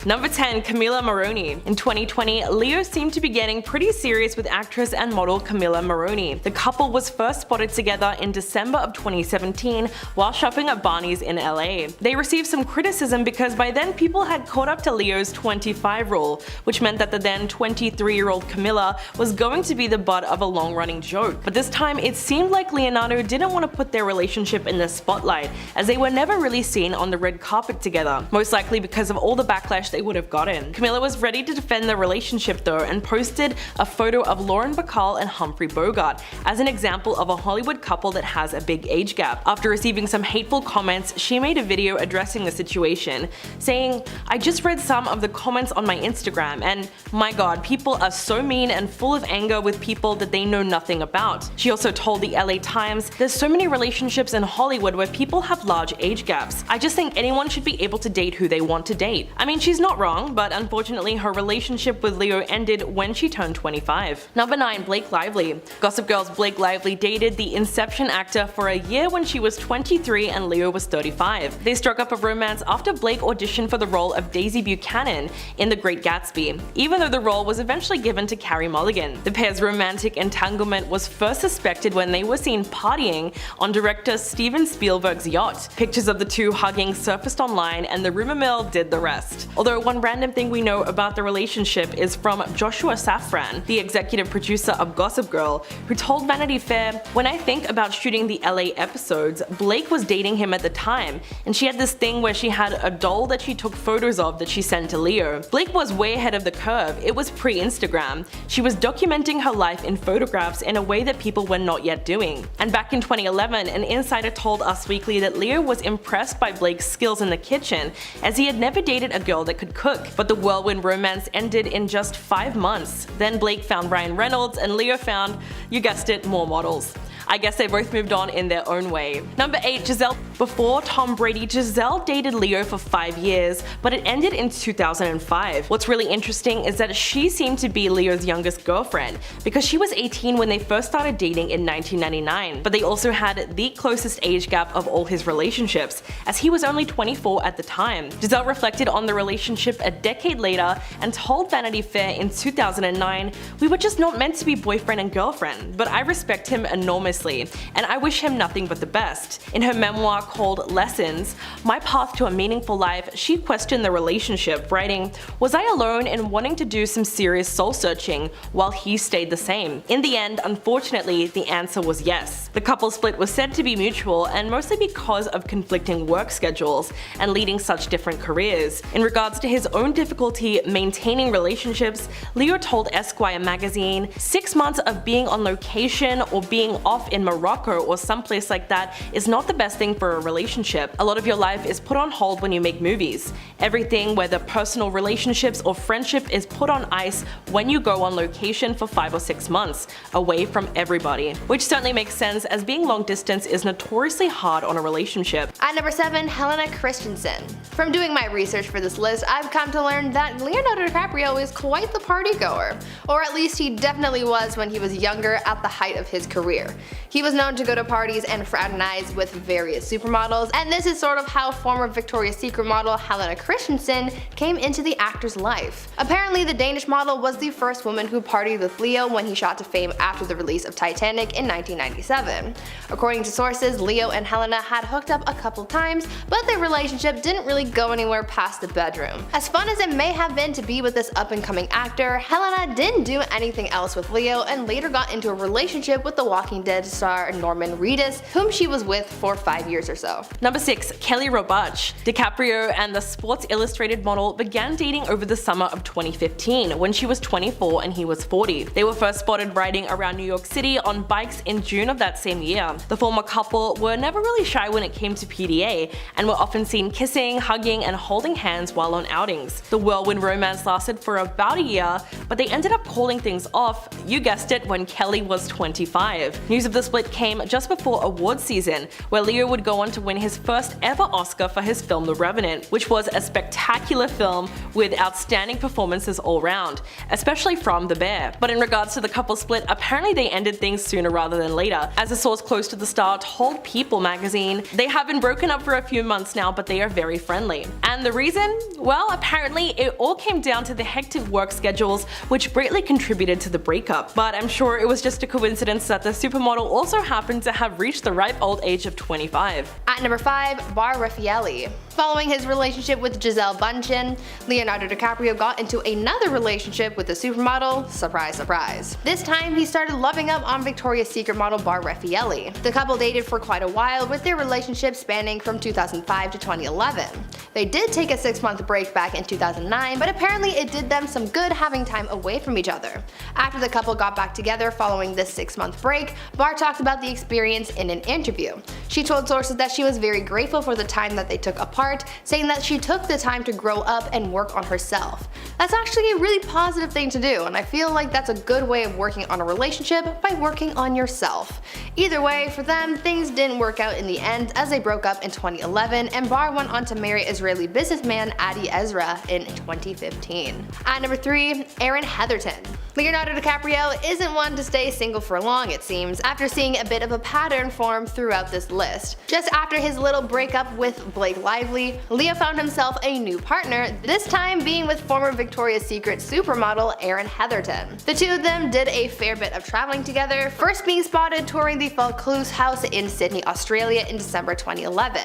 Number 10. Camila Morrone. In 2020, Leo seemed to be getting pretty serious with actress and model Camila Morrone. The couple was first spotted together in December of 2017 while shopping at Barney's in LA. They received some criticism because by then people had caught up to Leo's 25 rule, which meant that the then 23-year-old Camila was going to be the butt of a long-running joke. But this time it seemed like Leonardo didn't want to put their relationship in the spotlight, as they were never really seen on the red carpet together, most likely because of all the backlash they would have gotten. Camila was ready to defend the relationship though and posted a photo of Lauren Bacall and Humphrey Bogart as an example of a Hollywood couple that has a big age gap. After receiving some hateful comments, she made a video addressing the situation, saying, "I just read some of the comments on my Instagram and my god, people are so mean and full of anger with people that they know nothing about." She also told the LA Times, "There's so many relationships in Hollywood where people have large age gaps. I just think anyone should be able to date who they want to date." I mean, she's not wrong, but unfortunately her relationship with Leo ended when she turned 25. Number 9. Blake Lively. Gossip Girl's Blake Lively dated the Inception actor for a year when she was 23 and Leo was 35. They struck up a romance after Blake auditioned for the role of Daisy Buchanan in The Great Gatsby, even though the role was eventually given to Carey Mulligan. The pair's romantic entanglement was first suspected when they were seen partying on director Steven Spielberg's yacht. Pictures of the two hugging surfaced online and the rumor mill did the rest. Although one random thing we know about the relationship is from Joshua Safran, the executive producer of Gossip Girl, who told Vanity Fair, "When I think about shooting the LA episodes, Blake was dating him at the time, and she had this thing where she had a doll that she took photos of that she sent to Leo. Blake was way ahead of the curve. It was pre-Instagram. She was documenting her life in photographs in a way that people were not yet doing." And back in 2011, an insider told Us Weekly that Leo was impressed by Blake's skills in the kitchen, as he had never dated a girl that could cook. But the whirlwind romance ended in just 5 months. Then Blake found Ryan Reynolds and Leo found, you guessed it, more models. I guess they both moved on in their own way. Number 8. Gisele. Before Tom Brady, Gisele dated Leo for 5 years, but it ended in 2005. What's really interesting is that she seemed to be Leo's youngest girlfriend, because she was 18 when they first started dating in 1999, but they also had the closest age gap of all his relationships, as he was only 24 at the time. Gisele reflected on the relationship a decade later and told Vanity Fair in 2009, "We were just not meant to be boyfriend and girlfriend, but I respect him enormously, and I wish him nothing but the best." In her memoir called Lessons, My Path to a Meaningful Life, she questioned the relationship, writing, "Was I alone in wanting to do some serious soul searching while he stayed the same? In the end, unfortunately, the answer was yes." The couple split was said to be mutual, and mostly because of conflicting work schedules and leading such different careers. In regards to his own difficulty maintaining relationships, Leo told Esquire magazine, "6 months of being on location or being off in Morocco or someplace like that is not the best thing for a relationship. A lot of your life is put on hold when you make movies. Everything, whether personal relationships or friendship, is put on ice when you go on location for 5 or 6 months, away from everybody." Which certainly makes sense, as being long distance is notoriously hard on a relationship. At number 7. Helena Christensen. From doing my research for this list, I've come to learn that Leonardo DiCaprio is quite the party goer. Or at least he definitely was when he was younger, at the height of his career. He was known to go to parties and fraternize with various supermodels, and this is sort of how former Victoria's Secret model Helena Christensen came into the actor's life. Apparently, the Danish model was the first woman who partied with Leo when he shot to fame after the release of Titanic in 1997. According to sources, Leo and Helena had hooked up a couple times, but their relationship didn't really go anywhere past the bedroom. As fun as it may have been to be with this up-and-coming actor, Helena didn't do anything else with Leo and later got into a relationship with The Walking Dead star Norman Reedus, whom she was with for 5 years or so. Number 6. Kelly Rohrbach. DiCaprio and the Sports Illustrated model began dating over the summer of 2015 when she was 24 and he was 40. They were first spotted riding around New York City on bikes in June of that same year. The former couple were never really shy when it came to PDA and were often seen kissing, hugging, and holding hands while on outings. The whirlwind romance lasted for about a year, but they ended up calling things off, you guessed it, when Kelly was 25. News of the the split came just before awards season, where Leo would go on to win his first ever Oscar for his film The Revenant, which was a spectacular film with outstanding performances all round, especially from the Bear. But in regards to the couple split, apparently they ended things sooner rather than later. As a source close to the star told People magazine, they have been broken up for a few months now, but they are very friendly. And the reason? Well, apparently it all came down to the hectic work schedules, which greatly contributed to the breakup. But I'm sure it was just a coincidence that the supermodel also happened to have reached the ripe old age of 25. At number 5, Rafaeli. Following his relationship with Gisele Bundchen, Leonardo DiCaprio got into another relationship with the supermodel, surprise surprise. This time he started loving up on Victoria's Secret model Rafaeli. The couple dated for quite a while, with their relationship spanning from 2005 to 2011. They did take a 6-month break back in 2009, but apparently it did them some good having time away from each other. After the couple got back together following this 6-month break, Bar talked about the experience in an interview. She told sources that she was very grateful for the time that they took apart, saying that she took the time to grow up and work on herself. That's actually a really positive thing to do, and I feel like that's a good way of working on a relationship, by working on yourself. Either way, for them, things didn't work out in the end as they broke up in 2011, and Bar went on to marry Israeli businessman Adi Ezra in 2015. At number 3, Erin Heatherton. Leonardo DiCaprio isn't one to stay single for long, it seems, after seeing a bit of a pattern form throughout this list. Just after his little breakup with Blake Lively, Leo found himself a new partner, this time being with former Victoria's Secret supermodel Erin Heatherton. The two of them did a fair bit of traveling together, first being spotted touring the Vaucluse house in Sydney, Australia in December 2011.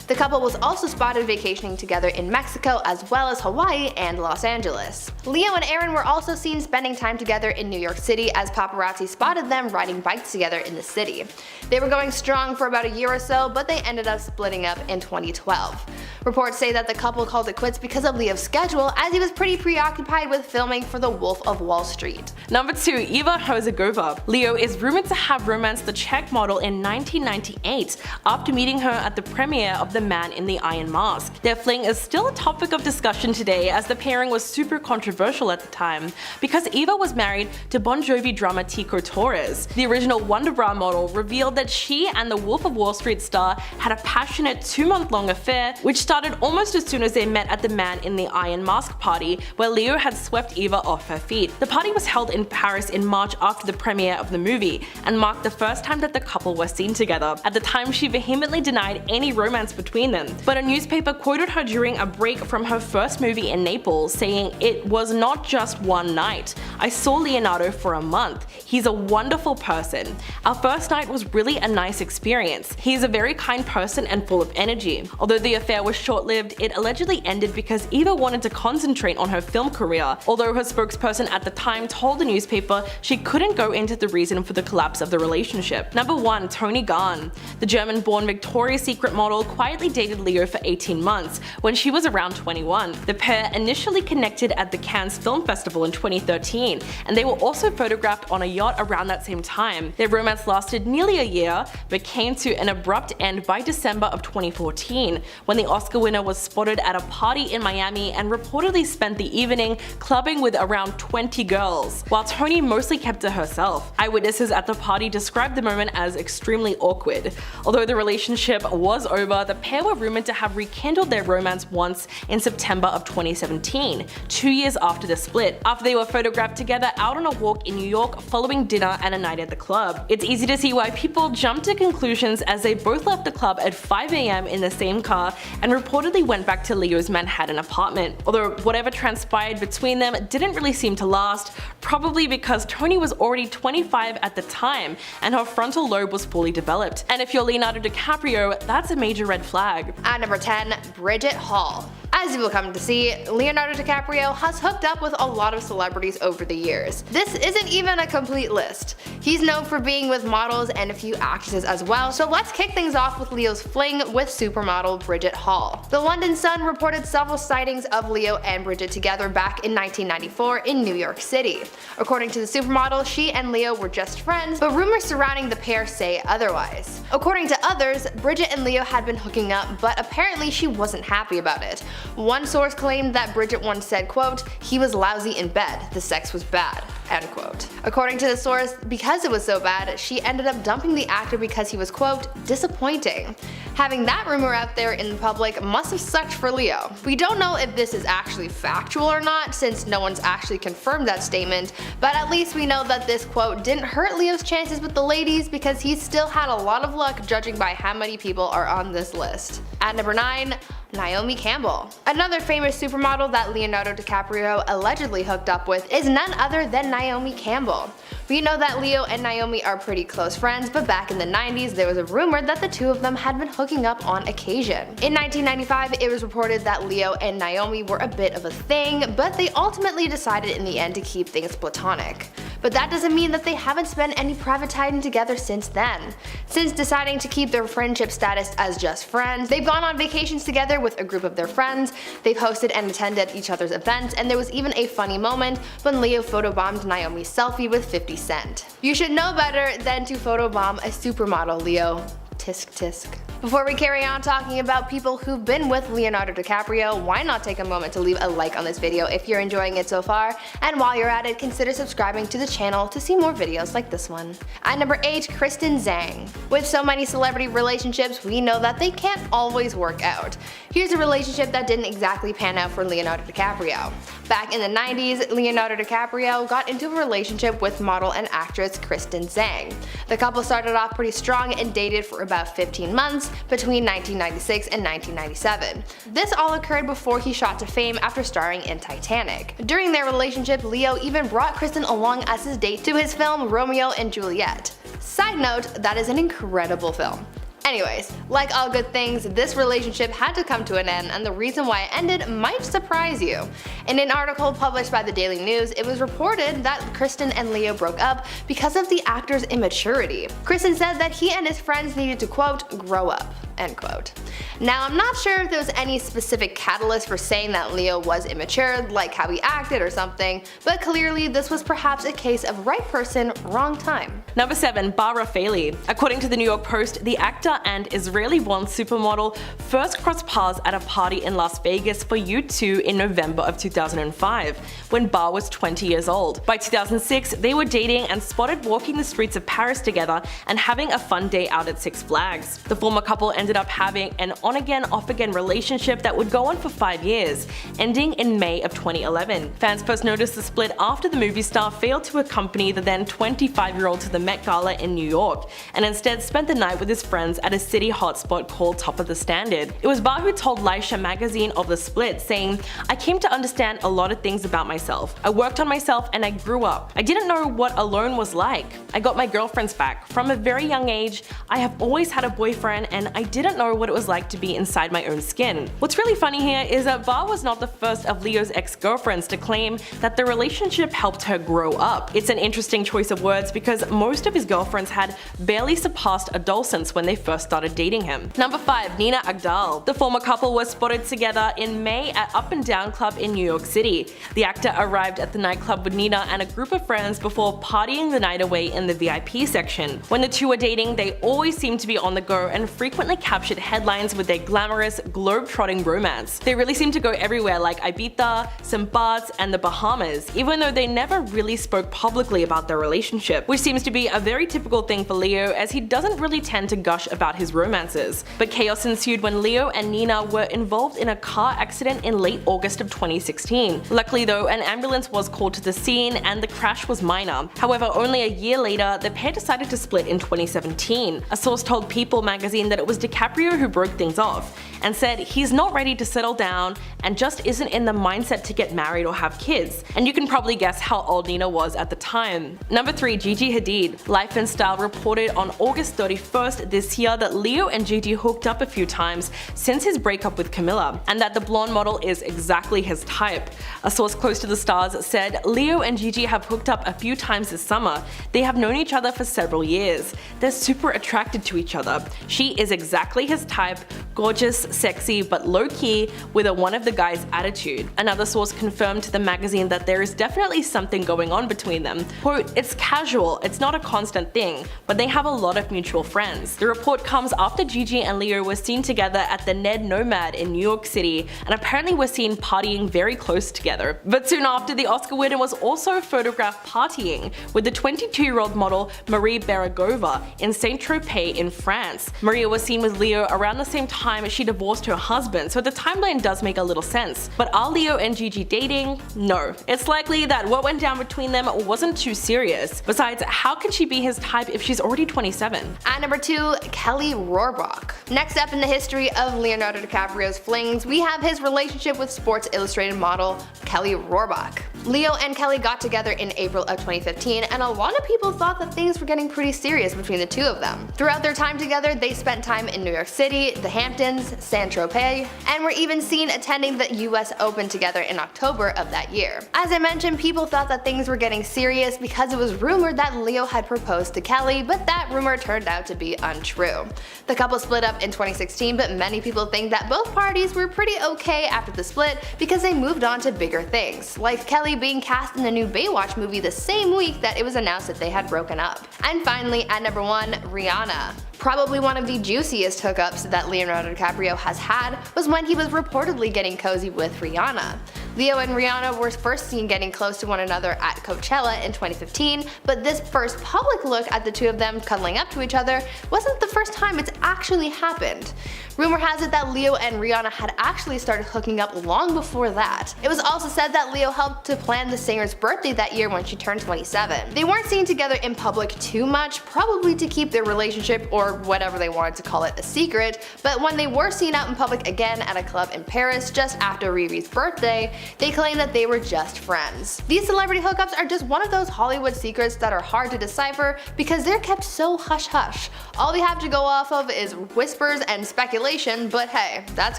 The couple was also spotted vacationing together in Mexico as well as Hawaii and Los Angeles. Leo and Erin were also seen spending time together in New York City as paparazzi spotted them riding bikes together in the city. They were going strong for about a year or so, but they ended up splitting up in 2012. Reports say that the couple called it quits because of Leo's schedule, as he was pretty preoccupied with filming for The Wolf of Wall Street. Number 2, Eva Herzigova. Leo is rumored to have romanced the Czech model in 1998 after meeting her at the premiere of The Man in the Iron Mask. Their fling is still a topic of discussion today, as the pairing was super controversial at the time, because Eva was married to Bon Jovi drummer Tico Torres. The original Wonder Bra model revealed that she and the Wolf of Wall Street star had a passionate 2-month-long affair, which started almost as soon as they met at the Man in the Iron Mask party, where Leo had swept Eva off her feet. The party was held in Paris in March after the premiere of the movie, and marked the first time that the couple were seen together. At the time, she vehemently denied any romance between them, but a newspaper quoted her during a break from her first movie in Naples, saying, "It was not just one night. I saw Leonardo for a month. He's a wonderful person. Our first night was really a nice experience. He's a very kind person and full of energy." Although the affair was short-lived, it allegedly ended because Eva wanted to concentrate on her film career, although her spokesperson at the time told the newspaper she couldn't go into the reason for the collapse of the relationship. Number 1, Toni Garn. The German-born Victoria's Secret model quietly dated Leo for 18 months when she was around 21. The pair initially connected at the Cannes Film Festival in 2013, and they were also photographed on a yacht around that same time. Their romance lasted nearly a year, but came to an abrupt end by December of 2014, when the Oscar winner was spotted at a party in Miami and reportedly spent the evening clubbing with around 20 girls, while Toni mostly kept to herself. Eyewitnesses at the party described the moment as extremely awkward. Although the relationship was over, the pair were rumored to have rekindled their romance once in September of 2017, 2 years after the split, after they were photographed together out on a walk in New York following dinner and a night at the club. It's easy to see why people jumped to conclusions, as they both left the club at 5 AM in the same car and reportedly went back to Leo's Manhattan apartment. Although whatever transpired between them didn't really seem to last, probably because Toni was already 25 at the time and her frontal lobe was fully developed. And if you're Leonardo DiCaprio, that's a major red flag. At number 10, Bridget Hall. As you will come to see, Leonardo DiCaprio has hooked up with a lot of celebrities over the years. This isn't even a complete list. He's known for being with models and a few actresses as well, so let's kick things off with Leo's fling with supermodel Bridget Hall. The London Sun reported several sightings of Leo and Bridget together back in 1994 in New York City. According to the supermodel, she and Leo were just friends, but rumors surrounding the pair say otherwise. According to others, Bridget and Leo had been hooking up, but apparently she wasn't happy about it. One source claimed that Bridget once said, quote, "He was lousy in bed, the sex was bad." end quote. According to the source, because it was so bad, she ended up dumping the actor because he was, quote, disappointing. Having that rumor out there in the public must have sucked for Leo. We don't know if this is actually factual or not, since no one's actually confirmed that statement, but at least we know that this quote didn't hurt Leo's chances with the ladies, because he still had a lot of luck judging by how many people are on this list. At number 9, Naomi Campbell. Another famous supermodel that Leonardo DiCaprio allegedly hooked up with is none other than Naomi Campbell. We know that Leo and Naomi are pretty close friends, but back in the 90s there was a rumor that the two of them had been hooking up on occasion. In 1995 it was reported that Leo and Naomi were a bit of a thing, but they ultimately decided in the end to keep things platonic. But that doesn't mean that they haven't spent any private time together since then. Since deciding to keep their friendship status as just friends, they've gone on vacations together with a group of their friends, they've hosted and attended each other's events, and there was even a funny moment when Leo photobombed Naomi's selfie with 50 Cent. You should know better than to photobomb a supermodel, Leo. Tisk tisk. Before we carry on talking about people who've been with Leonardo DiCaprio, why not take a moment to leave a like on this video if you're enjoying it so far, and while you're at it, consider subscribing to the channel to see more videos like this one. At number 8, Kristen Zhang. With so many celebrity relationships, we know that they can't always work out. Here's a relationship that didn't exactly pan out for Leonardo DiCaprio. Back in the 90s, Leonardo DiCaprio got into a relationship with model and actress Kristen Zhang. The couple started off pretty strong and dated for about 15 months between 1996 and 1997. This all occurred before he shot to fame after starring in Titanic. During their relationship, Leo even brought Kristen along as his date to his film Romeo and Juliet. Side note, that is an incredible film. Anyways, like all good things, this relationship had to come to an end, and the reason why it ended might surprise you. In an article published by the Daily News, it was reported that Kristen and Leo broke up because of the actor's immaturity. Kristen said that he and his friends needed to, quote, grow up, end quote. Now, I'm not sure if there was any specific catalyst for saying that Leo was immature, like how he acted or something, but clearly this was perhaps a case of right person, wrong time. Number 7, Rafaeli. According to the New York Post, the actor and Israeli-born supermodel first crossed paths at a party in Las Vegas for U2 in November of 2005, when Bar was 20 years old. By 2006, they were dating and spotted walking the streets of Paris together and having a fun day out at Six Flags. The former couple ended up having an on-again, off-again relationship that would go on for 5 years, ending in May of 2011. Fans first noticed the split after the movie star failed to accompany the then 25-year-old to the Met Gala in New York, and instead spent the night with his friends at a city hotspot called Top of the Standard. It was Bar who told Leisure magazine of the split, saying, "I came to understand a lot of things about myself. I worked on myself and I grew up. I didn't know what alone was like. I got my girlfriends back. From a very young age, I have always had a boyfriend and I didn't know what it was like to be inside my own skin." What's really funny here is that Bar was not the first of Leo's ex-girlfriends to claim that the relationship helped her grow up. It's an interesting choice of words because most of his girlfriends had barely surpassed adolescence when they first started dating him. Number 5, Nina Agdal. The former couple was spotted together in May at Up and Down Club in New York City. The actor arrived at the nightclub with Nina and a group of friends before partying the night away in the VIP section. When the two were dating, they always seemed to be on the go and frequently captured headlines with their glamorous, globe-trotting romance. They really seemed to go everywhere like Ibiza, St. Bart's, and the Bahamas, even though they never really spoke publicly about their relationship, which seems to be a very typical thing for Leo, as he doesn't really tend to gush about his romances. But chaos ensued when Leo and Nina were involved in a car accident in late August of 2016. Luckily though, an ambulance was called to the scene and the crash was minor. However, only a year later, the pair decided to split in 2017. A source told People magazine that it was DiCaprio who broke things off, and said he's not ready to settle down and just isn't in the mindset to get married or have kids. And you can probably guess how old Nina was at the time. Number 3, Gigi Hadid. Life and Style reported on August 31st this year that Leo and Gigi hooked up a few times since his breakup with Camila, and that the blonde model is exactly his type. A source close to the stars said Leo and Gigi have hooked up a few times this summer. They have known each other for several years. They're super attracted to each other. She is exactly exactly his type, gorgeous, sexy, but low-key, with a one of the guys attitude. Another source confirmed to the magazine that there is definitely something going on between them. Quote, "It's casual, it's not a constant thing, but they have a lot of mutual friends." The report comes after Gigi and Leo were seen together at the Ned Nomad in New York City, and apparently were seen partying very close together. But soon after, the Oscar winner was also photographed partying with the 22-year-old model Marie Beragova in Saint-Tropez in France. Maria was seen with Leo around the same time as she divorced her husband, so the timeline does make a little sense. But are Leo and Gigi dating? No. It's likely that what went down between them wasn't too serious. Besides, how can she be his type if she's already 27? At number 2, Kelly Rohrbach. Next up in the history of Leonardo DiCaprio's flings, we have his relationship with Sports Illustrated model Kelly Rohrbach. Leo and Kelly got together in April of 2015, and a lot of people thought that things were getting pretty serious between the two of them. Throughout their time together, they spent time in New York City, the Hamptons, Saint-Tropez, and were even seen attending the US Open together in October of that year. As I mentioned, people thought that things were getting serious because it was rumored that Leo had proposed to Kelly, but that rumor turned out to be untrue. The couple split up in 2016, but many people think that both parties were pretty okay after the split because they moved on to bigger things, like Kelly being cast in the new Baywatch movie the same week that it was announced that they had broken up. And finally, at number 1, Rihanna. Probably one of the juiciest hookups that Leonardo DiCaprio has had was when he was reportedly getting cozy with Rihanna. Leo and Rihanna were first seen getting close to one another at Coachella in 2015, but this first public look at the two of them cuddling up to each other wasn't the first time it's actually happened. Rumor has it that Leo and Rihanna had actually started hooking up long before that. It was also said that Leo helped to plan the singer's birthday that year when she turned 27. They weren't seen together in public too much, probably to keep their relationship, or whatever they wanted to call it, a secret, but when they were seen out in public again at a club in Paris just after Riri's birthday, they claimed that they were just friends. These celebrity hookups are just one of those Hollywood secrets that are hard to decipher because they're kept so hush-hush. All we have to go off of is whispers and speculation, but hey, that's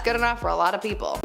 good enough for a lot of people.